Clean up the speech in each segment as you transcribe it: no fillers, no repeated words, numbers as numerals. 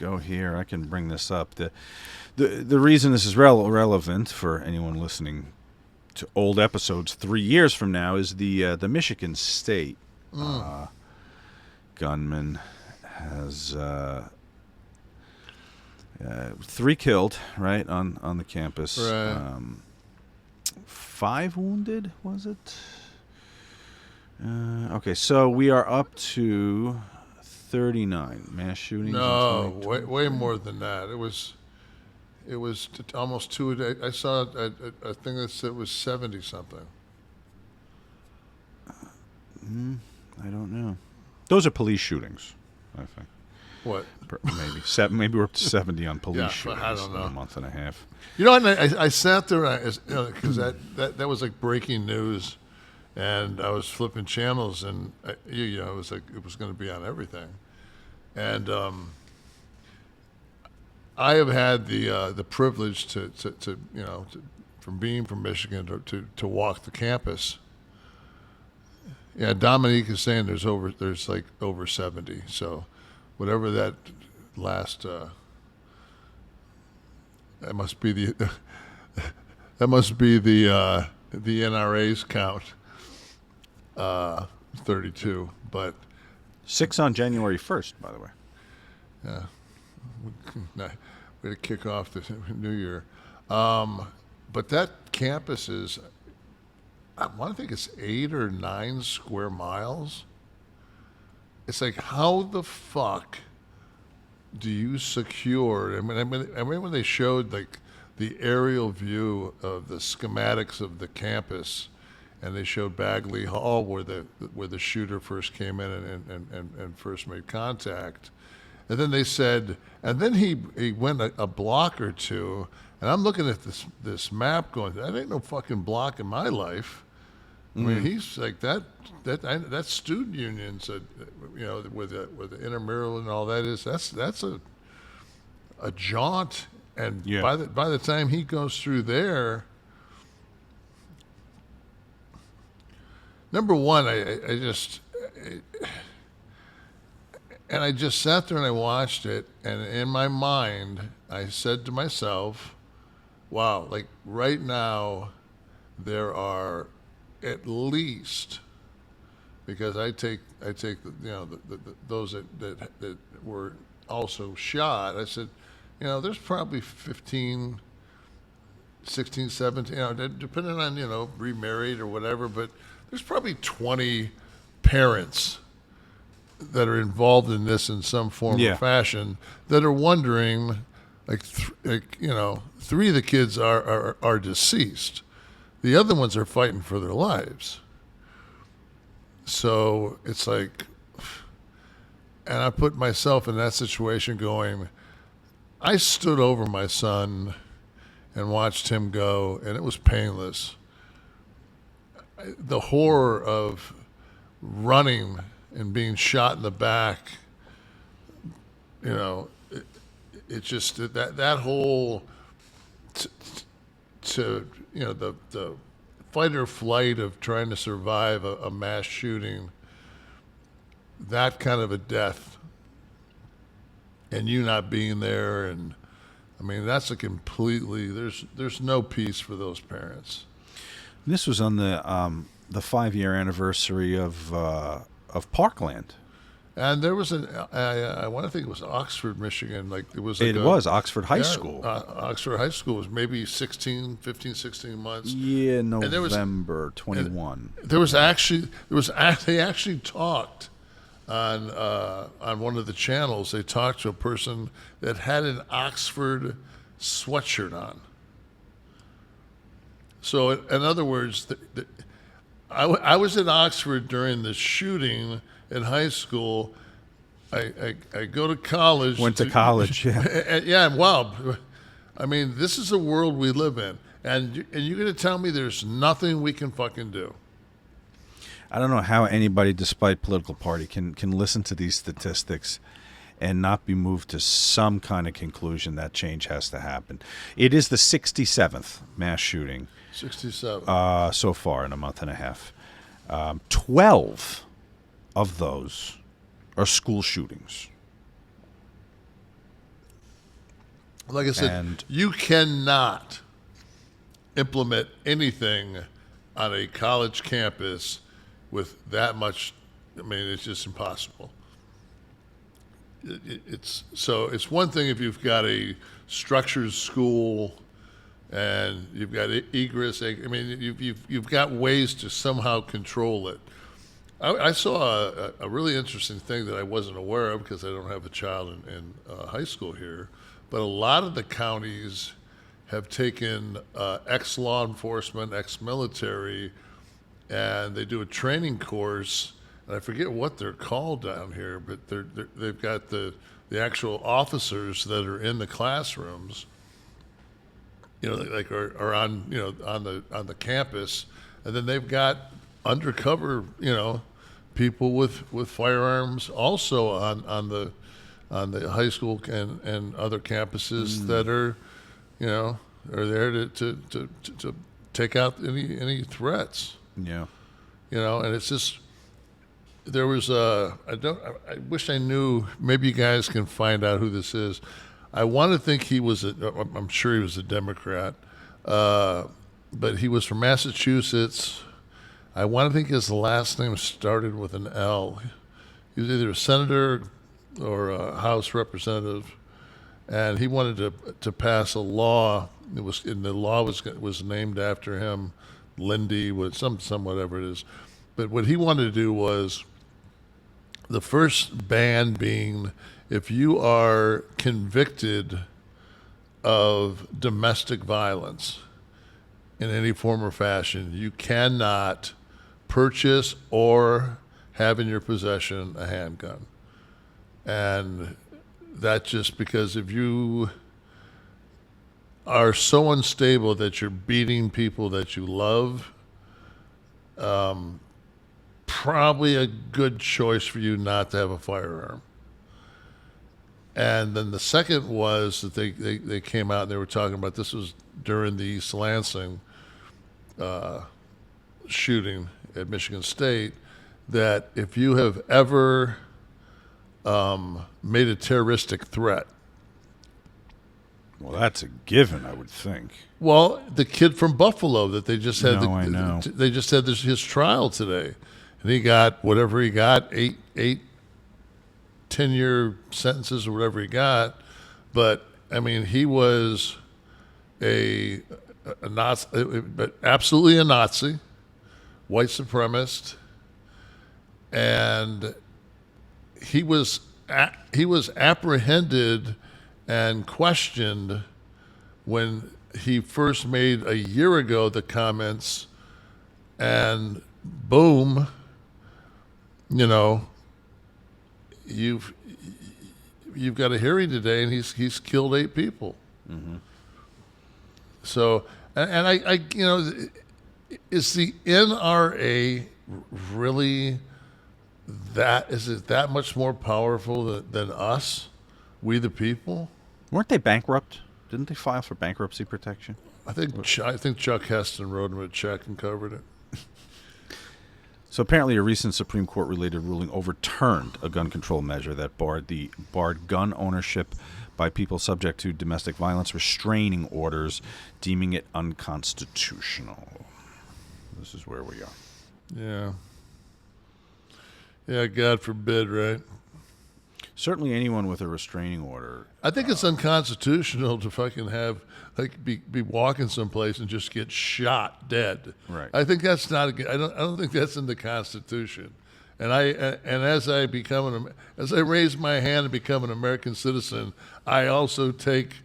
go here. I can bring this up. The reason this is relevant for anyone listening to old episodes 3 years from now is the Michigan State gunman has 3 killed, right, on the campus. Right. 5 wounded, was it? Okay, so we are up to 39 mass shootings. No, way more than that. It was almost 2 a day. I saw a thing that said it was 70 something. I don't know. Those are police shootings, I think. What? Maybe we're up to 70 on police shootings I don't know. in a month and a half. You know, and I sat there because that was like breaking news, and I was flipping channels, and it was like it was going to be on everything, and I have had the privilege to from being from Michigan to walk the campus. Yeah, Dominique is saying there's like over 70. So whatever that last that must be the NRA's count. 32, but 6 on January 1st, by the way. Yeah, way to kick off the new year. But that campus is, I want to think it's 8 or 9 square miles. It's like, how the fuck do you secure? I mean, when they showed like the aerial view of the schematics of the campus, and they showed Bagley Hall where the shooter first came in and first made contact, and then they said, and then he went a block or two, and I'm looking at this map going, that ain't no fucking block in my life. I mean, he's like that student union said, with the intramural and all that is that's a jaunt, and by the time he goes through there, number one, I just sat there and I watched it, and in my mind I said to myself, wow, like right now there are at least, because I take those that were also shot, I said, there's probably 15, 16, 17, depending on, remarried or whatever, but there's probably 20 parents that are involved in this in some form or fashion that are wondering, like 3 of the kids are deceased. The other ones are fighting for their lives. So it's like, and I put myself in that situation going, I stood over my son and watched him go, and it was painless. The horror of running and being shot in the back, it just, that whole, the fight or flight of trying to survive a mass shooting, that kind of a death, and you not being there, and I mean, that's a completely, there's no peace for those parents. This was on the 5-year anniversary of Parkland. And there was I want to think it was Oxford, Michigan. Like it was Oxford High School. Oxford High School was maybe 15, 16 months. Yeah, November 21. They actually talked on one of the channels. They talked to a person that had an Oxford sweatshirt on. So in other words, I was in Oxford during the shooting in high school. I go to college. Went to college, yeah. Yeah, wow. I mean, this is the world we live in. And you're going to tell me there's nothing we can fucking do. I don't know how anybody, despite political party, can listen to these statistics and not be moved to some kind of conclusion that change has to happen. It is the 67th mass shooting. 67. So far in a month and a half. 12 of those are school shootings. Like I said, And you cannot implement anything on a college campus with that much. I mean, it's just impossible. It's one thing if you've got a structured school and you've got egress. I mean, you've got ways to somehow control it. I saw a really interesting thing that I wasn't aware of because I don't have a child in high school here, but a lot of the counties have taken ex-law enforcement, ex-military, and they do a training course. And I forget what they're called down here, but they've got the actual officers that are in the classrooms, like are on on the campus, and then they've got undercover people with firearms also on the high school and other campuses that are are there to take out any threats. yeah. And it's just there was I wish I knew. Maybe you guys can find out who this is. I want to think I'm sure he was a Democrat, but he was from Massachusetts. I want to think his last name started with an L. He was either a senator or a House representative, and he wanted to pass a law. The law was named after him, Lindy, with some whatever it is. But what he wanted to do was the first ban being if you are convicted of domestic violence in any form or fashion, you cannot purchase or have in your possession a handgun. And that's just because if you are so unstable that you're beating people that you love, probably a good choice for you not to have a firearm. And then the second was that they came out and they were talking about, this was during the East Lansing shooting at Michigan State, that if you have ever made a terroristic threat. Well, that's a given, I would think. Well, the kid from Buffalo that they just had, I know. They just had his trial today, and he got whatever he got, 10-year sentences or whatever he got. But I mean, he was a Nazi, but absolutely a Nazi, white supremacist, and he was apprehended and questioned when he first made a year ago the comments, and boom, you've got a hearing today, and he's killed 8 people. Mm-hmm. So, and I is the NRA really is it that much more powerful than us, we the people? Weren't they bankrupt? Didn't they file for bankruptcy protection? I think Chuck Heston wrote him a check and covered it. So apparently a recent Supreme Court-related ruling overturned a gun control measure that barred gun ownership by people subject to domestic violence restraining orders, deeming it unconstitutional. This is where we are. Yeah. Yeah, God forbid, right? Certainly anyone with a restraining order. I think it's unconstitutional to fucking have, be walking someplace and just get shot dead. Right. I think that's not. I don't think that's in the Constitution. And as I raise my hand and become an American citizen, I also take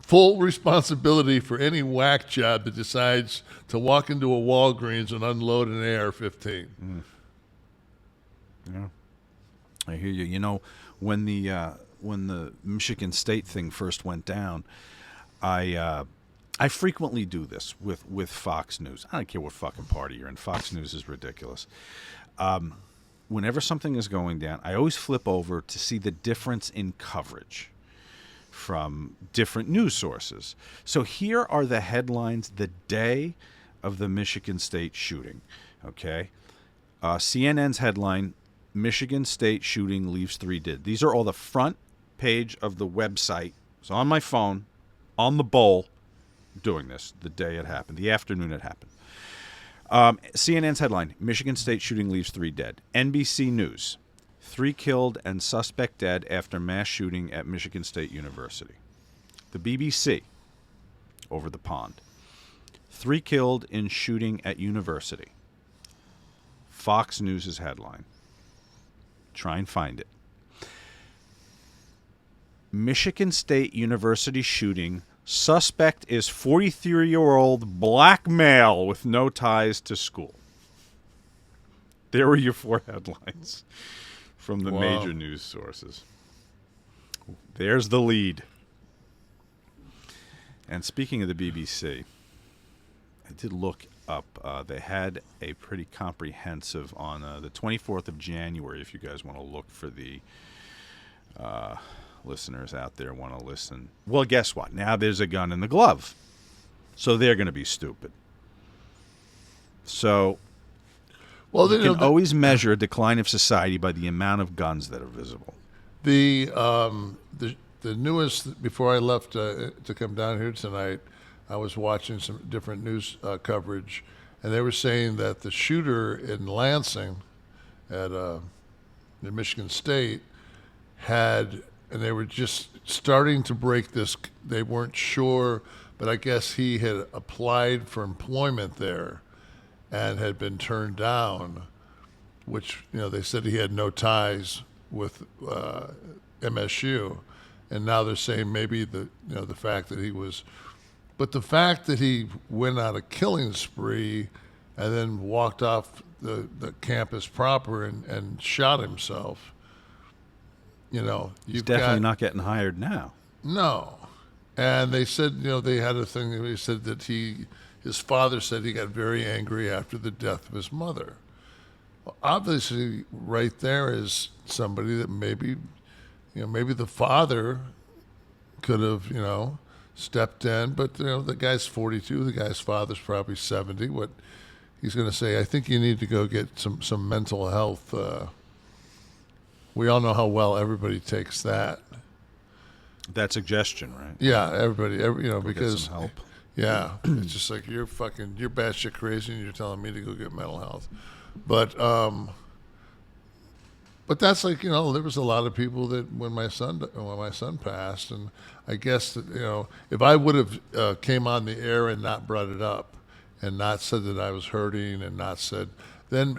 full responsibility for any whack job that decides to walk into a Walgreens and unload an AR-15. Mm. Yeah, I hear you. When the Michigan State thing first went down, I frequently do this with Fox News. I don't care what fucking party you're in. Fox News is ridiculous. Whenever something is going down, I always flip over to see the difference in coverage from different news sources. So here are the headlines the day of the Michigan State shooting. Okay, CNN's headline: Michigan State shooting leaves 3 dead. These are all the front page of the website So on my phone, on the bowl, doing this the day it happened, the afternoon it happened. CNN's headline, Michigan State shooting leaves 3 dead. NBC News, 3 killed and suspect dead after mass shooting at Michigan State University. The BBC, over the pond, 3 killed in shooting at university. Fox News' headline. Try and find it. Michigan State University shooting. Suspect is 43-year-old black male with no ties to school. There were your 4 headlines from the major news sources. There's the lead. And speaking of the BBC, I did look up. They had a pretty comprehensive on the 24th of January, if you guys want to look for the listeners out there want to listen. Well, guess what? Now there's a gun in the glove. So they're going to be stupid. So you can always measure a decline of society by the amount of guns that are visible. The newest, before I left to come down here tonight, I was watching some different news coverage, and they were saying that the shooter in Lansing at Michigan State had, and they were just starting to break this. They weren't sure, but I guess he had applied for employment there and had been turned down, which, they said he had no ties with MSU. And now they're saying maybe the fact that he was, but the fact that he went on a killing spree and then walked off the campus proper and shot himself. He's definitely not getting hired now. No. And they said, they had a thing. They said that his father said he got very angry after the death of his mother. Well, obviously, right there is somebody that maybe the father could have, stepped in. But, the guy's 42. The guy's father's probably 70. What he's going to say, I think you need to go get some mental health. We all know how well everybody takes that. That suggestion, right? Yeah, everybody, because get some help. Yeah, it's just like you're batshit crazy, and you're telling me to go get mental health. But that's like, there was a lot of people that when my son passed, and I guess that if I would have came on the air and not brought it up, and not said that I was hurting, and not said then